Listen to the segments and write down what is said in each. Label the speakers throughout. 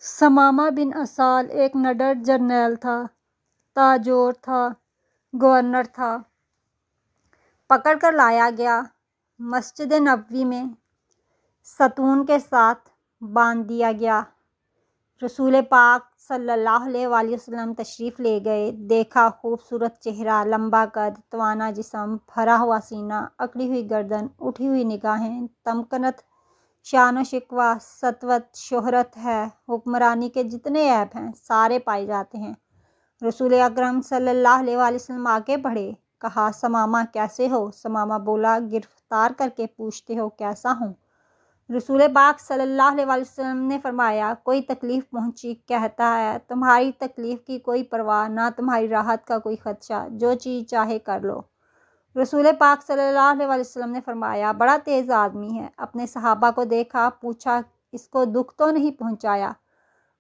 Speaker 1: ثمامہ بن اسال ایک نڈر جرنیل تھا، تاجور تھا، گورنر تھا۔ پکڑ کر لایا گیا، مسجد نبوی میں ستون کے ساتھ باندھ دیا گیا۔ رسول پاک صلی اللہ علیہ وآلہ وسلم تشریف لے گئے۔ دیکھا خوبصورت چہرہ، لمبا قد، توانا جسم، بھرا ہوا سینہ، اکڑی ہوئی گردن، اٹھی ہوئی نگاہیں، تمکنت، شان و شکوہ، سطوت، شہرت ہے، حکمرانی کے جتنے عیب ہیں سارے پائے جاتے ہیں۔ رسول اکرم صلی اللہ علیہ وآلہ وسلم آگے بڑھے، کہا ثمامہ کیسے ہو؟ ثمامہ بولا گرفتار کر کے پوچھتے ہو کیسا ہوں؟ رسول پاک صلی اللہ علیہ وآلہ وسلم نے فرمایا کوئی تکلیف پہنچی؟ کہتا ہے تمہاری تکلیف کی کوئی پرواہ نہ، تمہاری راحت کا کوئی خدشہ، جو چیز چاہے کر لو۔ رسول پاک صلی اللہ علیہ وآلہ وسلم نے فرمایا بڑا تیز آدمی ہے۔ اپنے صحابہ کو دیکھا، پوچھا اس کو دکھ تو نہیں پہنچایا؟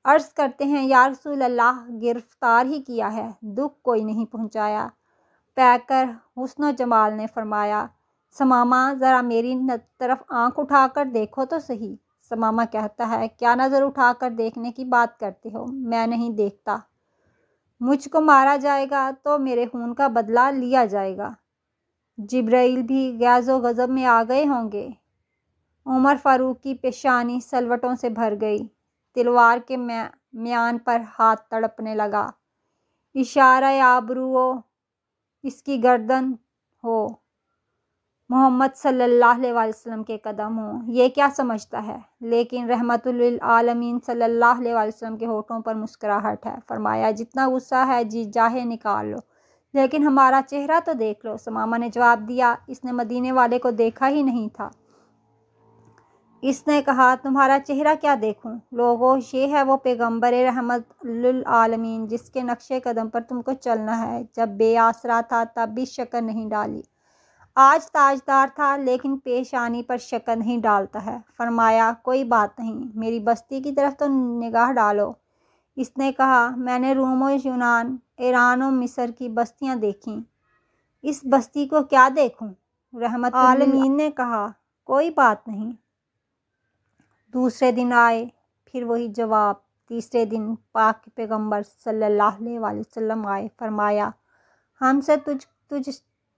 Speaker 1: عرض کرتے ہیں یا رسول اللہ گرفتار ہی کیا ہے، دکھ کوئی نہیں پہنچایا۔ پیکر حسن و جمال نے فرمایا ثمامہ ذرا میری طرف آنکھ اٹھا کر دیکھو تو صحیح۔ ثمامہ کہتا ہے کیا نظر اٹھا کر دیکھنے کی بات کرتے ہو؟ میں نہیں دیکھتا۔ مجھ کو مارا جائے گا تو میرے خون کا بدلہ لیا جائے گا۔ جبرائیل بھی غیظ و غضب میں آ گئے ہوں گے۔ عمر فاروق کی پیشانی سلوٹوں سے بھر گئی، تلوار کے میان پر ہاتھ تڑپنے لگا۔ اشارہ آبرو اس کی گردن ہو، محمد صلی اللہ علیہ وآلہ وسلم کے قدم ہوں، یہ کیا سمجھتا ہے؟ لیکن رحمت للعالمین صلی اللہ علیہ وآلہ وسلم کے ہونٹوں پر مسکراہٹ ہے۔ فرمایا جتنا غصہ ہے جی چاہے نکال لو، لیکن ہمارا چہرہ تو دیکھ لو۔ ثمامہ نے جواب دیا اس نے مدینے والے کو دیکھا ہی نہیں تھا۔ اس نے کہا تمہارا چہرہ کیا دیکھوں؟ لوگو یہ ہے وہ پیغمبر رحمت للعالمین جس کے نقش قدم پر تم کو چلنا ہے۔ جب بے آسرا تھا تب بھی شکر نہیں ڈالی، آج تاجدار تھا لیکن پیشانی پر شکر نہیں ڈالتا ہے۔ فرمایا کوئی بات نہیں، میری بستی کی طرف تو نگاہ ڈالو۔ اس نے کہا میں نے روم و یونان، ایران و مصر کی بستیاں دیکھیں، اس بستی کو کیا دیکھوں؟ رحمت عالمین نے کہا کوئی بات نہیں۔ دوسرے دن آئے، پھر وہی جواب۔ تیسرے دن پاک پیغمبر صلی اللہ علیہ وآلہ وسلم آئے، فرمایا ہم سے تجھ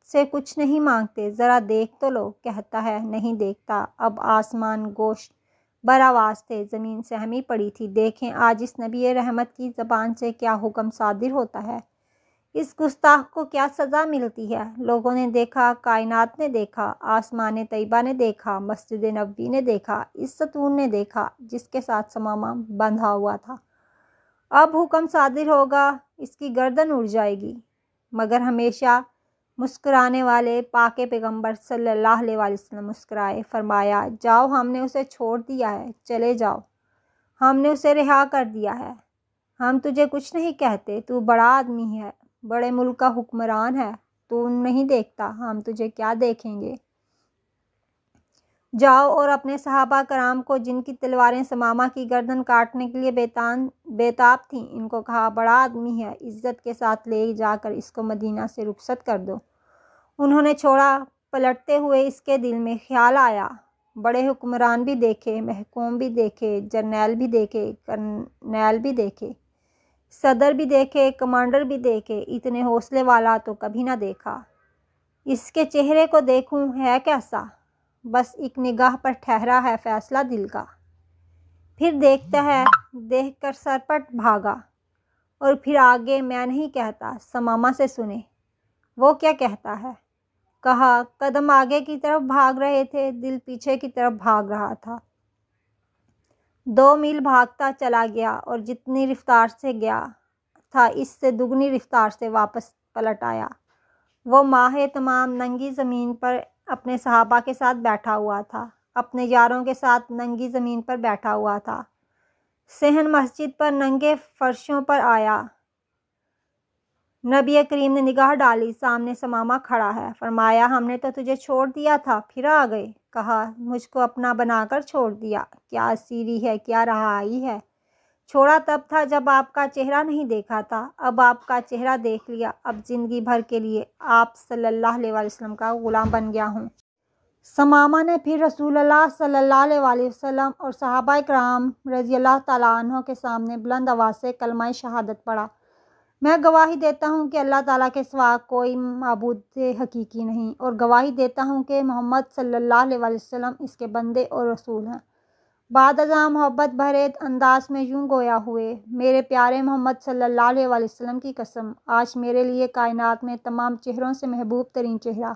Speaker 1: سے کچھ نہیں مانگتے، ذرا دیکھ تو لو۔ کہتا ہے نہیں دیکھتا۔ اب آسمان گوش برآواز تھے، زمین سہمی پڑی تھی۔ دیکھیں آج اس نبی رحمت کی زبان سے کیا حکم صادر ہوتا ہے، اس گستاخ کو کیا سزا ملتی ہے۔ لوگوں نے دیکھا، کائنات نے دیکھا، آسمان طیبہ نے دیکھا، مسجد نبوی نے دیکھا، اس ستون نے دیکھا جس کے ساتھ ثمامہ بندھا ہوا تھا۔ اب حکم صادر ہوگا، اس کی گردن اڑ جائے گی۔ مگر ہمیشہ مسکرانے والے پاک پیغمبر صلی اللہ علیہ وآلہ وسلم مسکرائے، فرمایا جاؤ ہم نے اسے چھوڑ دیا ہے، چلے جاؤ، ہم نے اسے رہا کر دیا ہے، ہم تجھے کچھ نہیں کہتے، تو بڑا آدمی ہے، بڑے ملک کا حکمران ہے، تو نہیں دیکھتا، ہم تجھے کیا دیکھیں گے؟ جاؤ اور اپنے صحابہ کرام کو جن کی تلواریں ثمامہ کی گردن کاٹنے کے لیے بےتاب تھیں، ان کو کہا بڑا آدمی ہے، عزت کے ساتھ لے جا کر اس کو مدینہ سے رخصت کر دو۔ انہوں نے چھوڑا۔ پلٹتے ہوئے اس کے دل میں خیال آیا بڑے حکمران بھی دیکھے، محکوم بھی دیکھے، جرنیل بھی دیکھے، کرنیل بھی دیکھے، صدر بھی دیکھے، کمانڈر بھی دیکھے، اتنے حوصلے والا تو کبھی نہ دیکھا۔ اس کے چہرے کو دیکھوں ہے کیسا؟ بس ایک نگاہ پر ٹھہرا ہے فیصلہ دل کا۔ پھر دیکھتا ہے، دیکھ کر سرپٹ بھاگا، اور پھر آگے میں نہیں کہتا، ثمامہ سے سنیں وہ کیا کہتا ہے۔ کہا قدم آگے کی طرف بھاگ رہے تھے، دل پیچھے کی طرف بھاگ رہا تھا۔ 2 میل بھاگتا چلا گیا اور جتنی رفتار سے گیا تھا اس سے دگنی رفتار سے واپس پلٹ آیا۔ وہ ماہ تمام ننگی زمین پر اپنے صحابہ کے ساتھ بیٹھا ہوا تھا، اپنے یاروں کے ساتھ ننگی زمین پر بیٹھا ہوا تھا۔ صحن مسجد پر ننگے فرشوں پر آیا۔ نبی کریم نے نگاہ ڈالی، سامنے ثمامہ کھڑا ہے۔ فرمایا ہم نے تو تجھے چھوڑ دیا تھا، پھر آ گئے۔ کہا مجھ کو اپنا بنا کر چھوڑ دیا، کیا اسیری ہے، کیا رہائی ہے۔ چھوڑا تب تھا جب آپ کا چہرہ نہیں دیکھا تھا، اب آپ کا چہرہ دیکھ لیا، اب زندگی بھر کے لیے آپ صلی اللہ علیہ وآلہ وسلم کا غلام بن گیا ہوں۔ ثمامہ نے پھر رسول اللہ صلی اللہ علیہ وسلم اور صحابہ کرام رضی اللہ تعالیٰ عنہ کے سامنے بلند آواز سے کلمہ شہادت پڑھا۔ میں گواہی دیتا ہوں کہ اللہ تعالیٰ کے سوا کوئی معبود حقیقی نہیں، اور گواہی دیتا ہوں کہ محمد صلی اللہ علیہ وسلم اس کے بندے اور رسول ہیں۔ بعد ازاں محبت بھرے انداز میں یوں گویا ہوئے، میرے پیارے محمد صلی اللہ علیہ وسلم کی قسم، آج میرے لیے کائنات میں تمام چہروں سے محبوب ترین چہرہ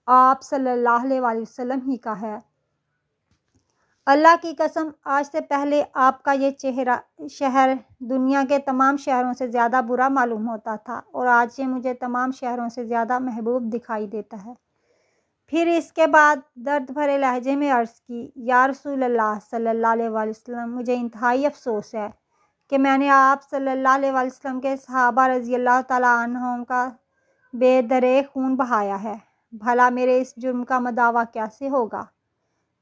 Speaker 1: آپ صلی اللہ علیہ وسلم ہی کا ہے۔ اللہ کی قسم، آج سے پہلے آپ کا یہ شہر دنیا کے تمام شہروں سے زیادہ برا معلوم ہوتا تھا، اور آج یہ مجھے تمام شہروں سے زیادہ محبوب دکھائی دیتا ہے۔ پھر اس کے بعد درد بھرے لہجے میں عرض کی، یا رسول اللہ صلی اللہ علیہ وسلم، مجھے انتہائی افسوس ہے کہ میں نے آپ صلی اللہ علیہ وسلم کے صحابہ رضی اللہ تعالیٰ عنہم کا بے درے خون بہایا ہے۔ بھلا میرے اس جرم کا مداوع کیسے ہوگا؟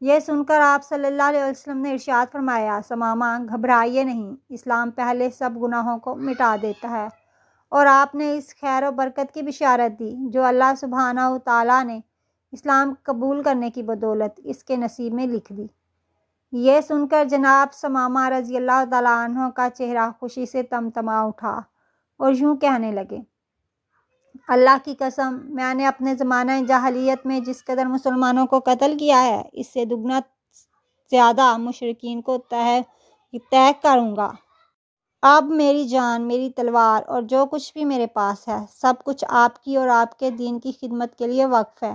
Speaker 1: یہ سن کر آپ صلی اللہ علیہ وسلم نے ارشاد فرمایا، ثمامہ گھبرائیے نہیں، اسلام پہلے سب گناہوں کو مٹا دیتا ہے، اور آپ نے اس خیر و برکت کی بشارت دی جو اللہ سبحانہ و تعالیٰ نے اسلام قبول کرنے کی بدولت اس کے نصیب میں لکھ دی۔ یہ سن کر جناب ثمامہ رضی اللہ تعالیٰ عنہ کا چہرہ خوشی سے تمتما اٹھا اور یوں کہنے لگے، اللہ کی قسم، میں نے اپنے زمانہ جاہلیت میں جس قدر مسلمانوں کو قتل کیا ہے، اس سے دگنا زیادہ مشرکین کو طے کروں گا۔ اب میری جان، میری تلوار اور جو کچھ بھی میرے پاس ہے، سب کچھ آپ کی اور آپ کے دین کی خدمت کے لیے وقف ہے۔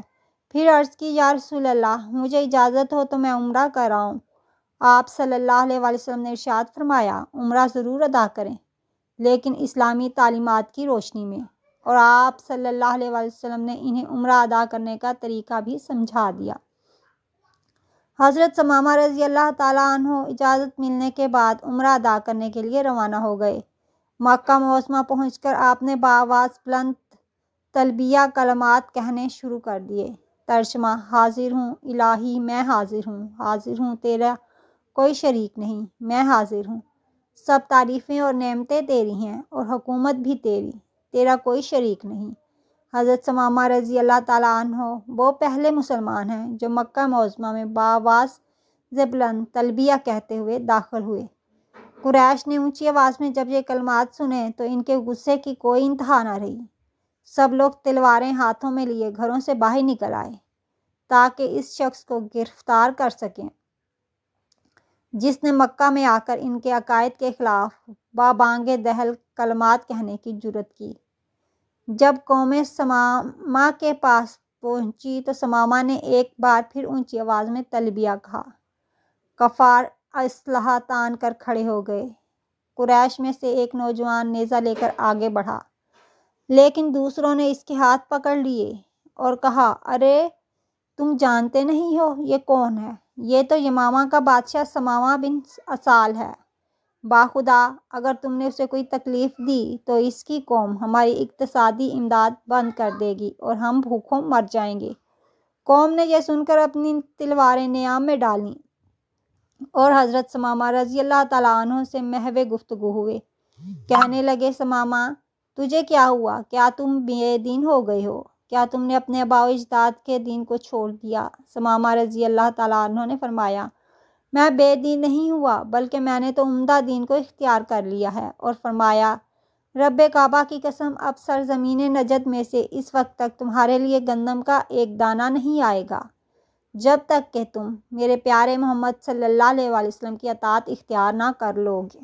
Speaker 1: پھر عرض کی، یا رسول اللہ، مجھے اجازت ہو تو میں عمرہ کراؤں؟ آپ صلی اللہ علیہ وسلم نے ارشاد فرمایا، عمرہ ضرور ادا کریں، لیکن اسلامی تعلیمات کی روشنی میں، اور آپ صلی اللہ علیہ وسلم نے انہیں عمرہ ادا کرنے کا طریقہ بھی سمجھا دیا۔ حضرت ثمامہ رضی اللہ تعالیٰ عنہ اجازت ملنے کے بعد عمرہ ادا کرنے کے لیے روانہ ہو گئے۔ مکہ معظمہ پہنچ کر آپ نے بآواز بلند تلبیہ کلمات کہنے شروع کر دیے۔ ترجمہ: حاضر ہوں الہی، میں حاضر ہوں تیرا کوئی شریک نہیں، میں حاضر ہوں، سب تعریفیں اور نعمتیں تیری ہیں، اور حکومت بھی تیرا کوئی شریک نہیں۔ حضرت ثمامہ رضی اللہ تعالیٰ عنہ وہ پہلے مسلمان ہیں جو مکہ معظمہ میں بآواز بلند تلبیہ کہتے ہوئے داخل ہوئے۔ قریش نے اونچی آواز میں جب یہ کلمات سنے تو ان کے غصے کی کوئی انتہا نہ رہی۔ سب لوگ تلواریں ہاتھوں میں لیے گھروں سے باہر نکل آئے تاکہ اس شخص کو گرفتار کر سکیں جس نے مکہ میں آ کر ان کے عقائد کے خلاف بانگ دہل کلمات کہنے کی جرأت کی۔ جب قوم ثمامہ کے پاس پہنچی تو ثمامہ نے ایک بار پھر اونچی آواز میں تلبیہ کہا۔ کفار اسلحہ تان کر کھڑے ہو گئے۔ قریش میں سے ایک نوجوان نیزہ لے کر آگے بڑھا، لیکن دوسروں نے اس کے ہاتھ پکڑ لیے اور کہا، ارے تم جانتے نہیں ہو یہ کون ہے؟ یہ تو یمامہ کا بادشاہ ثمامہ بن اسال ہے۔ باخدا اگر تم نے اسے کوئی تکلیف دی تو اس کی قوم ہماری اقتصادی امداد بند کر دے گی اور ہم بھوکوں مر جائیں گے۔ قوم نے یہ سن کر اپنی تلواریں نیام میں ڈالیں اور حضرت ثمامہ رضی اللہ تعالیٰ عنہ سے محو گفتگو ہوئے۔ کہنے لگے، ثمامہ تجھے کیا ہوا؟ کیا تم بے دین ہو گئے ہو؟ کیا تم نے اپنے آباء و اجداد کے دین کو چھوڑ دیا؟ ثمامہ رضی اللہ تعالیٰ عنہ نے فرمایا، میں بے دین نہیں ہوا بلکہ میں نے تو عمدہ دین کو اختیار کر لیا ہے، اور فرمایا، رب کعبہ کی قسم، اب سرزمین نجد میں سے اس وقت تک تمہارے لیے گندم کا ایک دانہ نہیں آئے گا جب تک کہ تم میرے پیارے محمد صلی اللہ علیہ وسلم کی اطاعت اختیار نہ کر لو گے۔